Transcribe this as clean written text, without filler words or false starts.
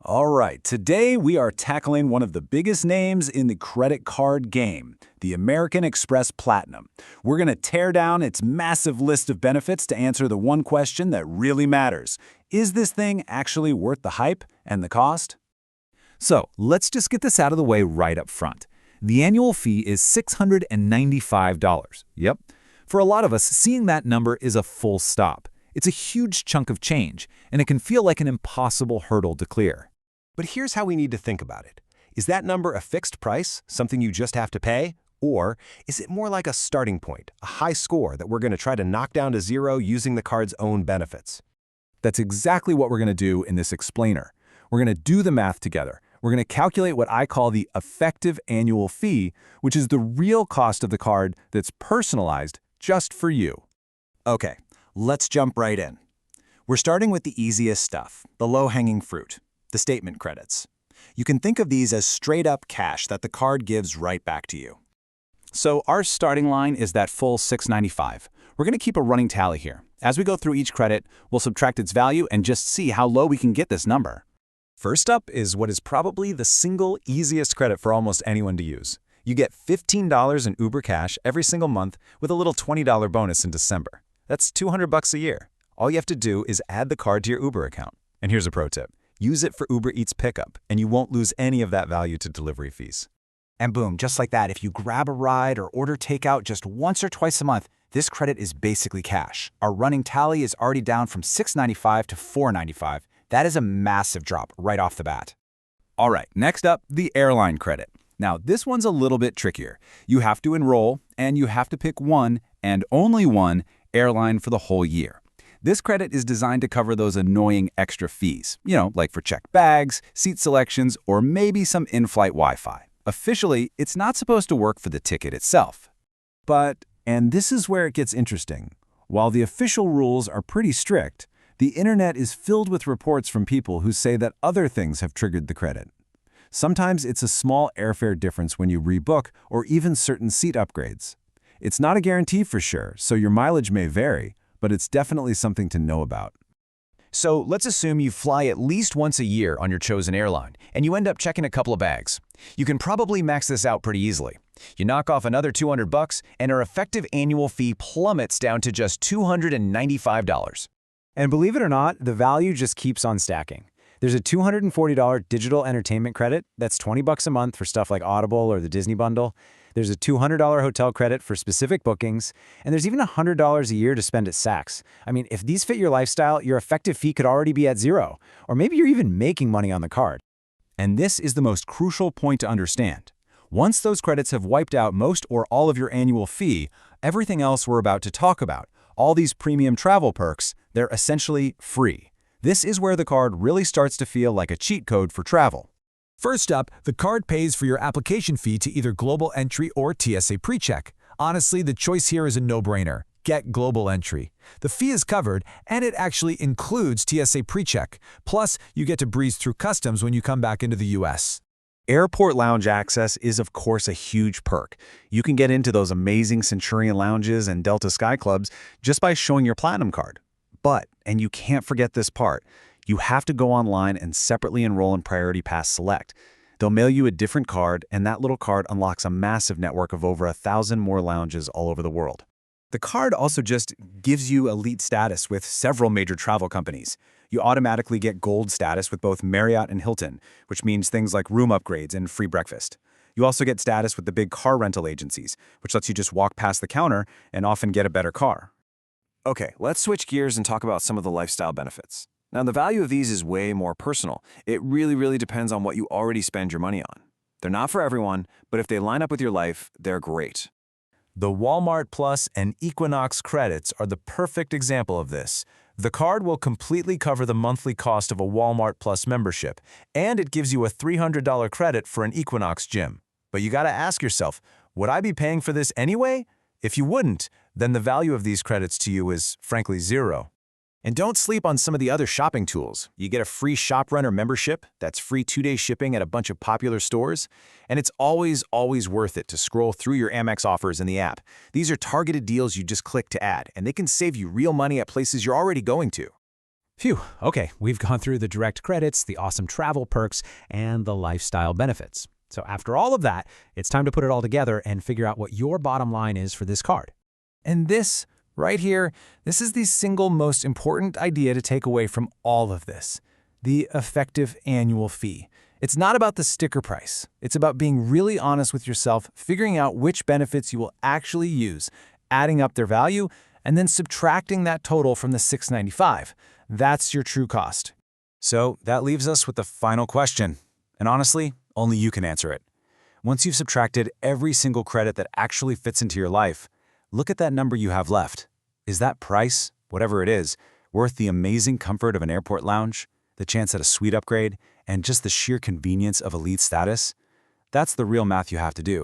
All right, today we are tackling one of the biggest names in the credit card game, the American Express Platinum. We're going to tear down its massive list of benefits to answer the one question that really matters. Is this thing actually worth the hype and the cost? So let's just get this out of the way right up front. The annual fee is $695. Yep. For a lot of us, seeing that number is a full stop. It's a huge chunk of change, and it can feel like an impossible hurdle to clear. But here's how we need to think about it. Is that number a fixed price, something you just have to pay? Or is it more like a starting point, a high score that we're going to try to knock down to zero using the card's own benefits? That's exactly what we're going to do in this explainer. We're going to do the math together. We're going to calculate what I call the effective annual fee, which is the real cost of the card that's personalized just for you. Okay, let's jump right in. We're starting with the easiest stuff, the low-hanging fruit, the statement credits. You can think of these as straight-up cash that the card gives right back to you. So our starting line is that full $695. We're going to keep a running tally here. As we go through each credit, we'll subtract its value and just see how low we can get this number. First up is what is probably the single easiest credit for almost anyone to use. You get $15 in Uber Cash every single month with a little $20 bonus in December. That's $200 a year. All you have to do is add the card to your Uber account. And here's a pro tip. Use it for Uber Eats pickup, and you won't lose any of that value to delivery fees. And boom, just like that, if you grab a ride or order takeout just once or twice a month, this credit is basically cash. Our running tally is already down from $695 to $495. That is a massive drop right off the bat. All right, next up, the airline credit. Now, this one's a little bit trickier. You have to enroll, and you have to pick one, and only one, airline for the whole year. This credit is designed to cover those annoying extra fees, like for checked bags, seat selections, or maybe some in-flight Wi-Fi. Officially, it's not supposed to work for the ticket itself. But, and this is where it gets interesting, while the official rules are pretty strict, the internet is filled with reports from people who say that other things have triggered the credit. Sometimes it's a small airfare difference when you rebook or even certain seat upgrades. It's not a guarantee for sure, so your mileage may vary, but it's definitely something to know about. So let's assume you fly at least once a year on your chosen airline, and you end up checking a couple of bags. You can probably max this out pretty easily. You knock off another $200, and our effective annual fee plummets down to just $295. And believe it or not, the value just keeps on stacking. There's a $240 digital entertainment credit that's $20 a month for stuff like Audible or the Disney Bundle. There's a $200 hotel credit for specific bookings, and there's even $100 a year to spend at Saks. I mean, if these fit your lifestyle, your effective fee could already be at zero, or maybe you're even making money on the card. And this is the most crucial point to understand. Once those credits have wiped out most or all of your annual fee, everything else we're about to talk about, all these premium travel perks, they're essentially free. This is where the card really starts to feel like a cheat code for travel. First up, the card pays for your application fee to either Global Entry or TSA PreCheck. Honestly, the choice here is a no-brainer. Get Global Entry. The fee is covered, and it actually includes TSA PreCheck. Plus, you get to breeze through customs when you come back into the U.S. Airport lounge access is, of course, a huge perk. You can get into those amazing Centurion lounges and Delta Sky Clubs just by showing your Platinum card. But, and you can't forget this part, you have to go online and separately enroll in Priority Pass Select. They'll mail you a different card, and that little card unlocks a massive network of over 1,000 more lounges all over the world. The card also just gives you elite status with several major travel companies. You automatically get gold status with both Marriott and Hilton, which means things like room upgrades and free breakfast. You also get status with the big car rental agencies, which lets you just walk past the counter and often get a better car. Okay, let's switch gears and talk about some of the lifestyle benefits. Now, the value of these is way more personal. It really depends on what you already spend your money on. They're not for everyone, but if they line up with your life, they're great. The Walmart Plus and Equinox credits are the perfect example of this. The card will completely cover the monthly cost of a Walmart Plus membership, and it gives you a $300 credit for an Equinox gym. But you gotta ask yourself, would I be paying for this anyway? If you wouldn't, then the value of these credits to you is, frankly, zero. And don't sleep on some of the other shopping tools. You get a free ShopRunner membership, that's free 2-day shipping at a bunch of popular stores, and it's always worth it to scroll through your Amex offers in the app. These are targeted deals you just click to add, and they can save you real money at places you're already going to. Phew, okay, we've gone through the direct credits, the awesome travel perks, and the lifestyle benefits. So after all of that, it's time to put it all together and figure out what your bottom line is for this card. And this, right here, this is the single most important idea to take away from all of this: the effective annual fee. It's not about the sticker price. It's about being really honest with yourself, figuring out which benefits you will actually use, adding up their value, and then subtracting that total from the $695. That's your true cost. So that leaves us with the final question. And honestly, only you can answer it. Once you've subtracted every single credit that actually fits into your life, look at that number you have left. Is that price, whatever it is, worth the amazing comfort of an airport lounge, the chance at a suite upgrade, and just the sheer convenience of elite status? That's the real math you have to do.